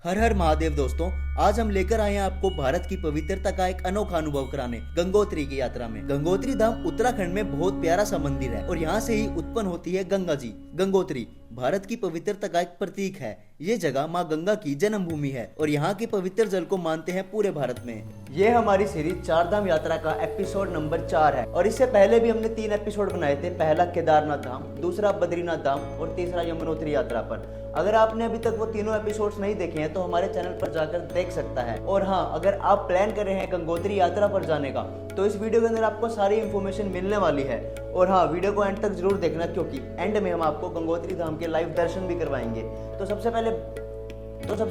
हर हर महादेव दोस्तों, आज हम लेकर आए हैं आपको भारत की पवित्रता का एक अनोखा अनुभव कराने गंगोत्री की यात्रा में। गंगोत्री धाम उत्तराखंड में बहुत प्यारा सा मंदिर है और यहाँ से ही उत्पन्न होती है गंगा जी। गंगोत्री भारत की पवित्रता का एक प्रतीक है। ये जगह माँ गंगा की जन्मभूमि है और यहाँ के पवित्र जल को मानते हैं पूरे भारत में। ये हमारी सीरीज चार धाम यात्रा का एपिसोड नंबर 4 है और इससे पहले भी हमने 3 एपिसोड बनाए थे। पहला केदारनाथ धाम, दूसरा बद्रीनाथ धाम और तीसरा यमुनोत्री यात्रा पर। अगर आपने अभी तक वो तीनों एपिसोड्स नहीं देखे हैं तो हमारे चैनल पर जाकर देख सकता है। और हाँ, अगर आप प्लान कर रहे हैं गंगोत्री यात्रा पर जाने का तो इस वीडियो के अंदर आपको सारी इन्फॉर्मेशन मिलने वाली है। और हाँ, वीडियो को एंड तक जरूर देखना क्योंकि एंड में हम आपको गंगोत्री धाम के लाइव दर्शन भी करवाएंगे। तो सबसे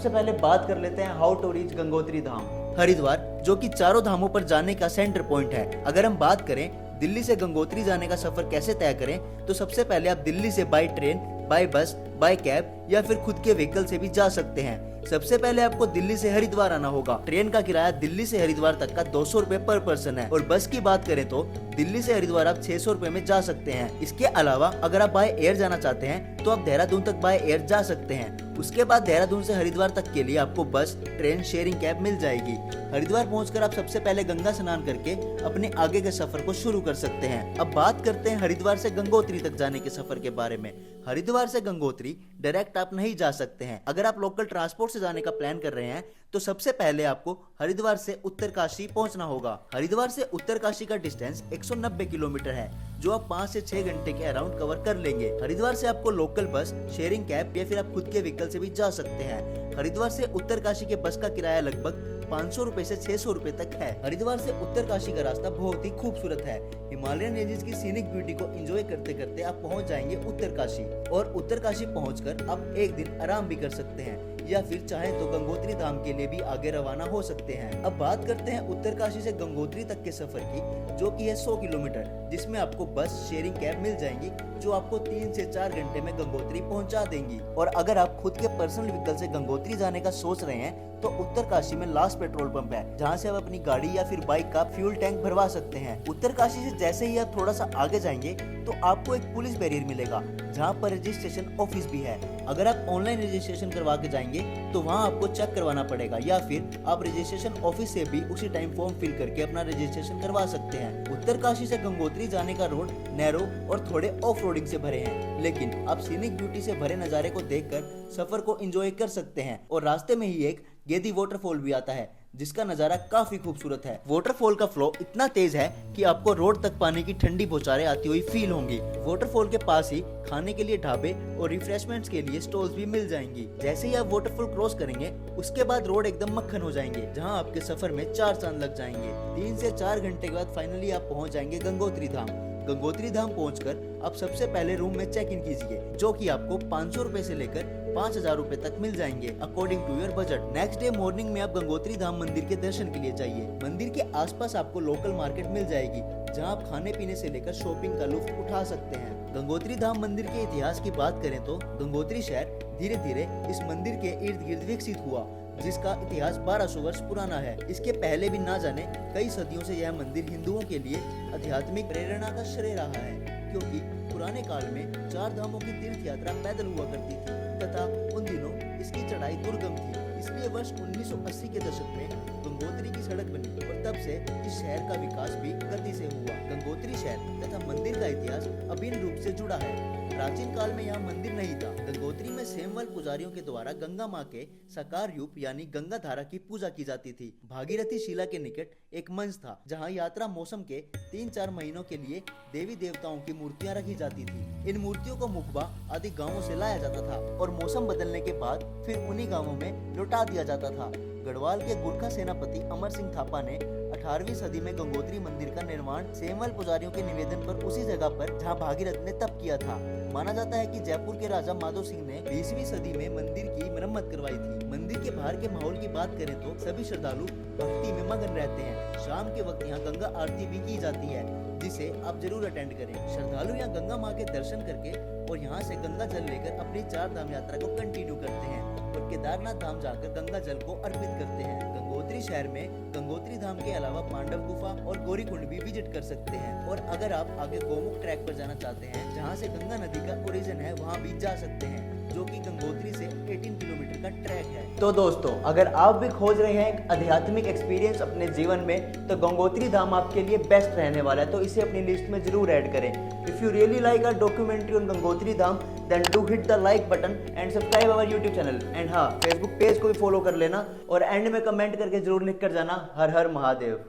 पहले बात कर लेते हैं हाउ टू रीच गंगोत्री धाम। हरिद्वार जो कि चारों धामों पर जाने का सेंटर पॉइंट है। अगर हम बात करें दिल्ली से गंगोत्री जाने का सफर कैसे तय करें तो सबसे पहले आप दिल्ली से बाय ट्रेन, बाय बस, बाय कैब या फिर खुद के व्हीकल से भी जा सकते हैं। सबसे पहले आपको दिल्ली से हरिद्वार आना होगा। ट्रेन का किराया दिल्ली से हरिद्वार तक का 200 रुपए पर पर्सन है और बस की बात करें तो दिल्ली से हरिद्वार आप 600 रुपए में जा सकते हैं। इसके अलावा अगर आप बाय एयर जाना चाहते हैं तो आप देहरादून तक बाय एयर जा सकते हैं। उसके बाद देहरादून से हरिद्वार तक के लिए आपको बस, ट्रेन, शेयरिंग कैब मिल जाएगी। हरिद्वार पहुंचकर आप सबसे पहले गंगा स्नान करके अपने आगे के सफर को शुरू कर सकते हैं। अब बात करते हैं हरिद्वार से गंगोत्री तक जाने के सफर के बारे में। हरिद्वार से गंगोत्री डायरेक्ट आप नहीं जा सकते हैं। अगर आप लोकल ट्रांसपोर्ट से जाने का प्लान कर रहे हैं तो सबसे पहले आपको हरिद्वार से उत्तरकाशी पहुंचना होगा। हरिद्वार से उत्तरकाशी का डिस्टेंस 190 किलोमीटर है जो आप 5 से 6 घंटे के अराउंड कवर कर लेंगे। हरिद्वार से आपको लोकल बस, शेयरिंग कैब या फिर आप खुद के व्हीकल से भी जा सकते हैं। हरिद्वार से उत्तरकाशी के बस का किराया लगभग 500 रुपए से 600 रुपए तक है। हरिद्वार से उत्तरकाशी का रास्ता बहुत ही खूबसूरत है। हिमालयन रेंजेस की सीनिक ब्यूटी को एंजॉय करते करते आप पहुंच जाएंगे उत्तरकाशी और उत्तरकाशी पहुंचकर आप एक दिन आराम भी कर सकते हैं या फिर चाहे तो गंगोत्री धाम के लिए भी आगे रवाना हो सकते हैं। अब बात करते हैं उत्तरकाशी से गंगोत्री तक के सफर की जो कि है 100 किलोमीटर, जिसमें आपको बस, शेयरिंग कैब मिल जाएंगी जो आपको 3 से 4 घंटे में गंगोत्री पहुंचा देंगी। और अगर आप खुद के पर्सनल व्हीकल से गंगोत्री जाने का सोच रहे हैं तो उत्तरकाशी में लास्ट पेट्रोल पंप है जहां से आप अपनी गाड़ी या फिर बाइक का फ्यूल टैंक भरवा सकते हैं। उत्तरकाशी से जैसे ही आप थोड़ा सा आगे जाएंगे तो आपको एक पुलिस बैरियर मिलेगा जहां पर रजिस्ट्रेशन ऑफिस भी है। अगर आप ऑनलाइन रजिस्ट्रेशन करवा के जाएंगे तो वहां आपको चेक करवाना पड़ेगा या फिर आप रजिस्ट्रेशन ऑफिस से भी उसी टाइम फॉर्म फिल करके अपना रजिस्ट्रेशन करवा सकते हैं। उत्तरकाशी से गंगोत्री जाने का रोड नैरो और थोड़े ऑफ रोडिंग से भरे हैं, लेकिन आप सीनिक ब्यूटी से भरे नजारे को देखकर सफर को एंजॉय कर सकते हैं। और रास्ते में ही एक गेदी वाटरफॉल भी आता है जिसका नजारा काफी खूबसूरत है। वाटरफॉल का फ्लो इतना तेज है कि आपको रोड तक पानी की ठंडी बौछारें आती हुई फील होंगी। वाटरफॉल के पास ही खाने के लिए ढाबे और रिफ्रेशमेंट्स के लिए स्टॉल्स भी मिल जाएंगी। जैसे ही आप वाटरफॉल क्रॉस करेंगे उसके बाद रोड एकदम मक्खन हो जाएंगे जहां आपके सफर में 4 चांद लग जाएंगे। 3 से 4 घंटे के बाद फाइनली आप पहुंच जाएंगे गंगोत्री धाम। गंगोत्री धाम पहुंचकर आप सबसे पहले रूम में चेक इन कीजिए जो कि आपको 500 रुपए से लेकर 5000 रुपए तक मिल जाएंगे according to your budget. Next day morning में आप गंगोत्री धाम मंदिर के दर्शन के लिए जाइए। मंदिर के आसपास आपको लोकल मार्केट मिल जाएगी जहां आप खाने पीने से लेकर शॉपिंग का लुत्फ उठा सकते हैं। गंगोत्री धाम मंदिर के इतिहास की बात करें तो गंगोत्री शहर धीरे धीरे इस मंदिर के इर्द गिर्द विकसित हुआ जिसका इतिहास 1200 वर्ष पुराना है। इसके पहले भी ना जाने कई सदियों से यह मंदिर हिंदुओं के लिए आध्यात्मिक प्रेरणा का श्रेय रहा है क्योंकि पुराने काल में 4 धामों की तीर्थ यात्रा पैदल हुआ करती थी तथा उन दिनों इसकी चढ़ाई दुर्गम थी। इसलिए वर्ष 1980 के दशक में गंगोत्री की सड़क बनी और तब से इस शहर का विकास भी गति से हुआ। गंगोत्री शहर तथा मंदिर का इतिहास अभिन्न रूप से जुड़ा है। प्राचीन काल में यहाँ मंदिर नहीं था। गंगोत्री में सेमवल पुजारियों के द्वारा गंगा माँ के साकार रूप यानी गंगा धारा की पूजा की जाती थी। भागीरथी शिला के निकट एक मंच था जहाँ यात्रा मौसम के 3-4 महीनों के लिए देवी देवताओं की मूर्तियाँ रखी जाती थी। इन मूर्तियों को मुखबा आदि गांवों से लाया जाता था और मौसम बदलने के बाद फिर उन्हीं गांवों में लौटा दिया जाता था। गढ़वाल के गुरखा सेनापति अमर सिंह थापा ने 18वीं सदी में गंगोत्री मंदिर का निर्माण सेमवल पुजारियों के निवेदन पर उसी जगह पर जहां भागीरथ ने तप किया था। माना जाता है कि जयपुर के राजा माधो सिंह ने 20वीं सदी में मंदिर की मरम्मत करवाई थी। मंदिर के बाहर के माहौल की बात करें तो सभी श्रद्धालु भक्ति में मगन रहते हैं। शाम के वक्त यहाँ गंगा आरती भी की जाती है जिसे आप जरूर अटेंड करें। श्रद्धालु यहाँ गंगा माँ के दर्शन करके और यहाँ से गंगा जल लेकर अपनी 4 धाम यात्रा को कंटिन्यू करते हैं और केदारनाथ धाम जाकर गंगा जल को अर्पित करते हैं। गंगोत्री शहर में गंगोत्री धाम के अलावा पांडव गुफा और गौरी कुंड भी विजिट कर सकते हैं और अगर आप आगे गोमुख ट्रैक पर जाना चाहते हैं जहाँ से गंगा नदी का ओरिजिन है वहाँ भी जा सकते हैं। जो कि गंगोत्री से 18 किलोमीटर का ट्रैक है। तो दोस्तों, अगर आप भी खोज रहे हैं एक आध्यात्मिक एक्सपीरियंस अपने जीवन में, तो गंगोत्री धाम आपके लिए बेस्ट रहने वाला है, तो इसे अपनी लिस्ट में जरूर ऐड करें। If you really like a documentary on Gangotri Dham, then do hit the like button and subscribe our YouTube channel. And हाँ, फेसबुक पेज को भी फॉलो कर लेना और एंड में कमेंट करके जरूर लिख कर जाना, हर हर महादेव।